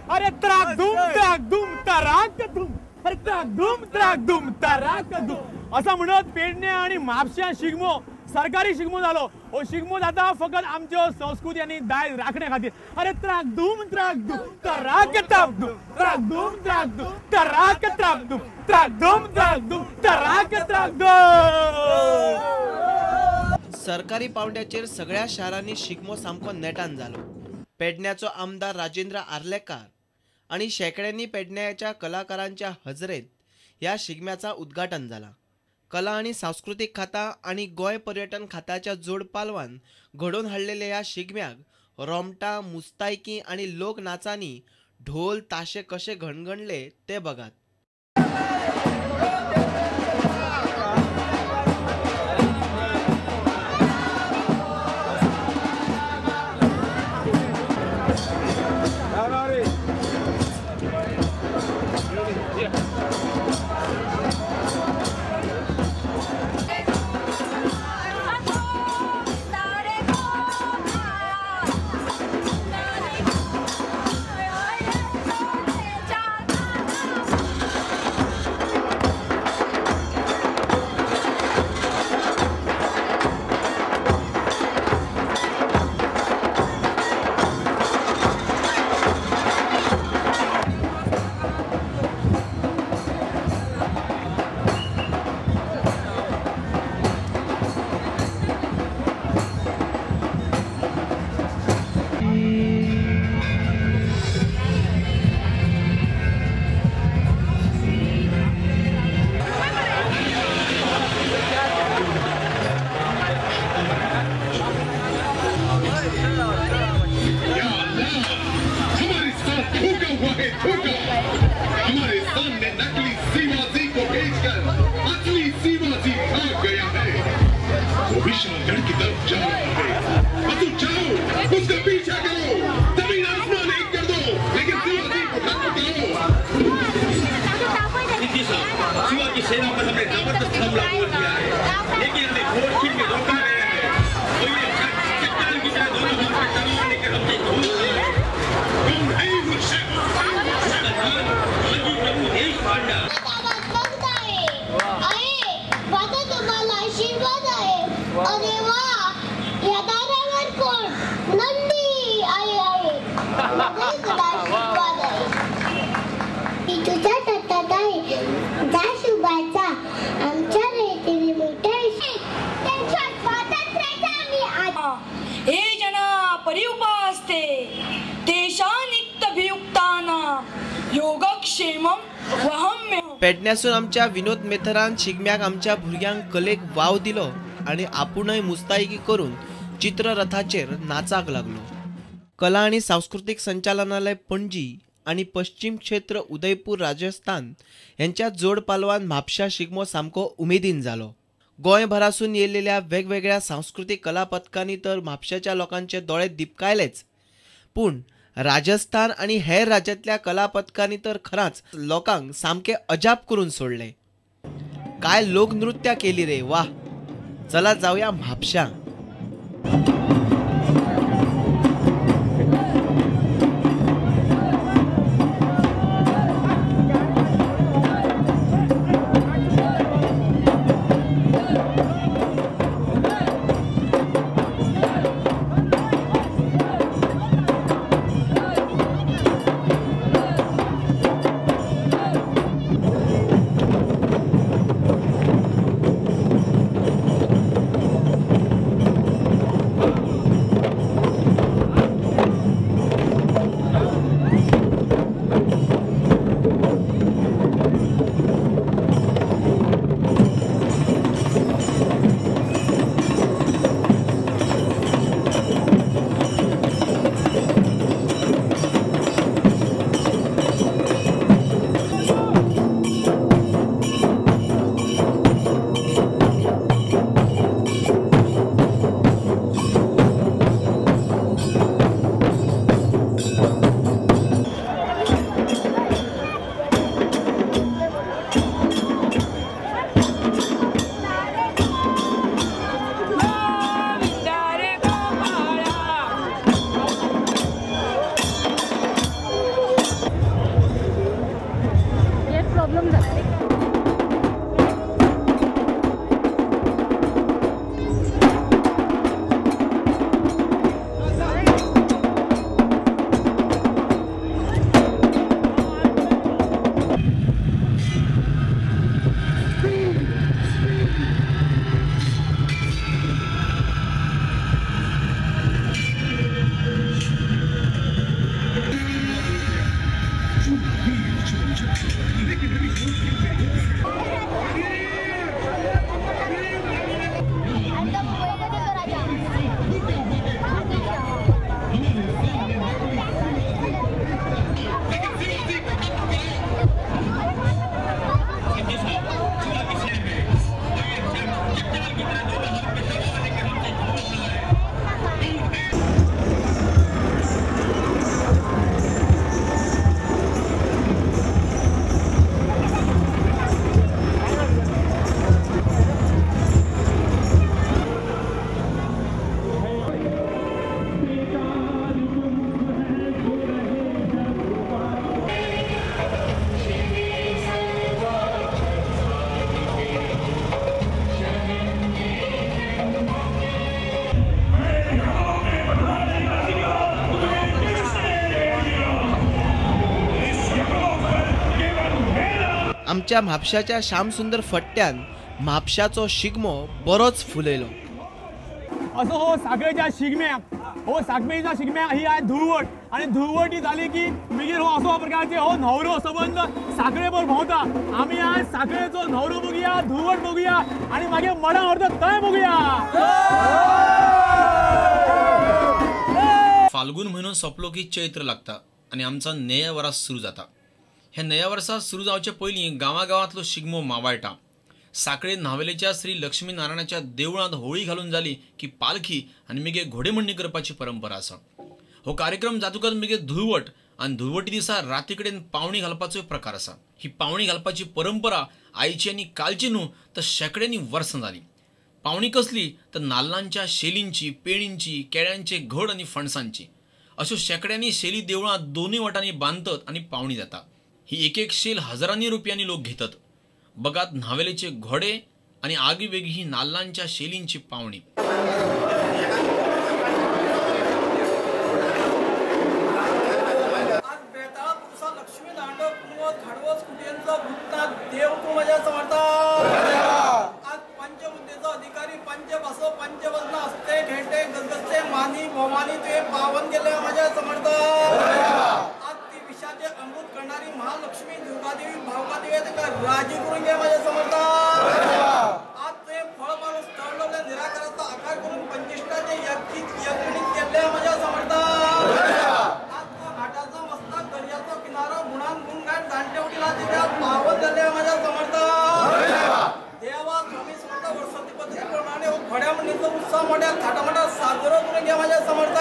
अरे त्राक धूम तराक धूम, अरे त्राक धूम तराक धूम असं म्हणत पेडणे आणि म्हापश्यां शिगमो सरकारी शिगमो जालो. हो शिगमो जाता फकत आमच्यो संस्कृती आनी दायज राखणे खातीर. अरे त्राक धूम तराक धूम, त्राक धूम तराक धूम, त्राक धूम तराक धूम. सरकारी पावंड्याचेर सगळ्या शारांनी शिगमो सामको नेटान जालो. पेडण्याचो आमदार राजेंद्र आर्लेकार आणि शेकड्यांनी पेडण्याच्या कलाकारांच्या हजरेत ह्या शिगम्याचा उद्घाटन झाला. कला आणि सांस्कृतिक खाता आणि गोय पर्यटन खात्याच्या जोड पालवान घडोवन हाडलेल्या ह्या शिगम्याक रोमटा, मुस्तायकी आणि लोक नाचांनी ढोल ताशे कशे घणघणले ते बघात. हमारे सामने नकली शिवाजी को भेजकर असली शिवाजी भाग गया है. वो विशालगढ़ की तरफ जा रहा है. तुम जाओ, उसका पीछा करो, जमीन आसमान एक कर दो, लेकिन शिवाजी को मत पकड़ो. शिवाजी सेना पर हमने जबरदस्त हमला बोल दिया है, लेकिन हमने घोर छीन के रोका है. और ये चट्टान की तरह दोनों हाथ में तलवार लेकर हमने घूम लिया है. तुम नहीं मुझसे हे जना परिउपास्ते देशानिक्तभियुक्ताना योगक्षेमम वहम्य. पेडण्यासून आमच्या विनोद मेथरान शिगम्याक आमच्या भुरग्यांक कलेक वाव दिलो आणि आपुणय मुस्तायकी करून चित्ररथाचेर नाचाक लागलो. कला आणि सांस्कृतिक संचालनालय पणजी आणि पश्चिम क्षेत्र उदयपूर राजस्थान यांच्या जोड पालवान म्हापशा शिगमो सामको उमेदीन जालो. गोंयभरासून येयलेल्या वेगवेगळ्या सांस्कृतिक कला पथकांनी तर म्हापशाच्या लोकांचे दोळे दिपकायलेच, पूण राजस्थान आणि हेर राज्यांतल्या कला पथकांनी तर खराच लोकांक सामके अजाप करून सोडले. काय लोकनृत्या केली रे, वाह. चला जाऊया म्हापशा. आमच्या म्हापशाच्या श्यामसुंदर फट्ट्यान म्हापशाचो शिगमो बरोच फुलयलो. असो हो साखळेच्या शिगम्याक हो साखळेच्या शिगम्याक ही आहे धुळवट आणि धुळवट ही झाली की मागीर हो असो प्रकारचे हो न्हवरो संबंध साखळे बर भोंवता. आमी आज साखळेचो न्हवरो बघुया, धुळवट बघुया आणि मागीर मडा व्हरता थंय बघुया. फाल्गुन म्हयनो सोंपलो की चैत्र लागता आनी आमचा नया वर्स सुरू जाता. हे नया वर्सा सुरू जावचे पयलीं गांवागांवांतलो शिगमो मावळटा. साखळे न्हावेलेच्या श्री लक्ष्मी नारायणाच्या देवळांत होळी घालून जाली की पालखी आनी मागीर घोडेमोडणी करपाची परंपरा आसा. हो कार्यक्रम जातकच मागीर धुळवट आनी धुळवटी दिसा राती कडेन पावणी घालपाचो प्रकार आसा. ही पावणी घालपाची परंपरा आयची आनी कालची न्हू तर शेकड्यांनी वर्सां जाली. पावणी कसली तर नाल्लांच्या शेलींची, पेणींची, केळ्यांचे घड आनी फणसांची अश्यो शेकड्यांनी शेली देवळां दोनूय वटांनी बांदतात आनी पावणी जाता. ही एक एक शेल हजारांनी रुपयांनी लोक घेतात. बगात न्हावेलेचे घोडे आणि आगीवेगळी ही नाल्लांच्या शेलींची पावणी. लक्ष्मी दांडो कुणवत घडवत कुटेंचो भूतनाथ देव तू माझ्या समर्था. आज पंचमुद्देचो अधिकारी पंच बसो पंचवजन असते घेटे गजगजते मानी भवानी तुझे पावन गेले माझ्या समर्था. आज ती विषाचे अमृत करणारी महालक्ष्मी दुर्गादेवी भावकादेवी त्याका राजी करून घे माझ्या समर्था. आज तुझे फळ माणूस तळलेल्या निराकाराचा आकार करून पंचिष्टाचे यज्ञिक केले माझ्या समर्था. घाटाचा मस्तक दर्याचा किनारा गुणान गुणगान जाणटे उठीला तिच्या पावन झाले माझ्या समर्थ. देवा स्वामी समर्थ वर्षाती पद्धतीप्रमाणे घोड्या म्हणण्याचा उत्साह मोठ्या थाटामाटात साजरा करून घ्या माझ्या समर्थ.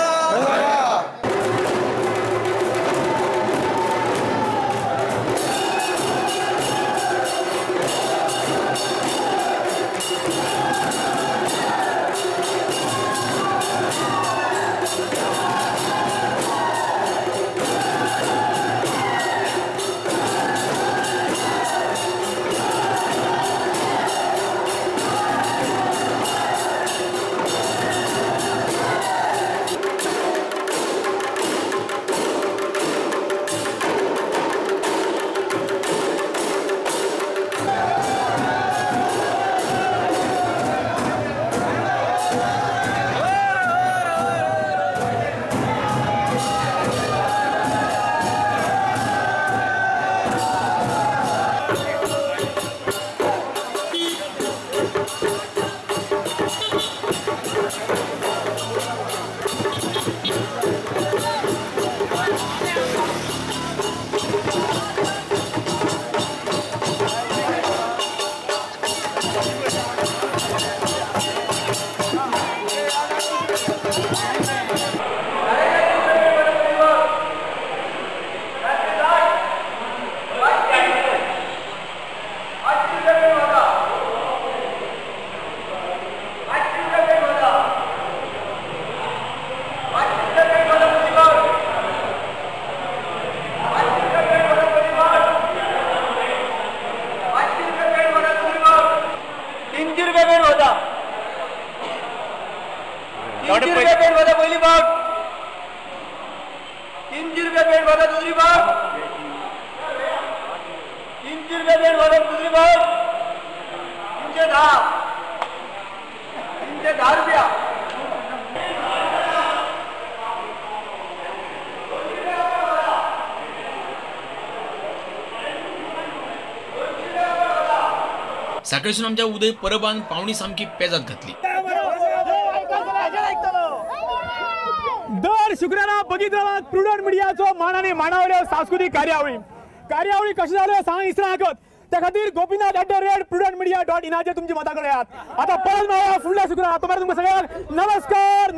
साखळेसून आमच्या उदय परबान पावणी सामकी पेजात घातली. दर शुक्रारा बघित राहा प्रुडंट मिडियाचो मानाने मानावल्यो सांस्कृतिक कार्यावळी कशी जाल्यो सांग इसरा हाकत. त्या खातीर गोपीनाथ@prudentmedia.in तुमची मतां कळयात. आता परत मेळया फुडल्या शुक्रारा. तुमकां सगळ्यांक नमस्कार.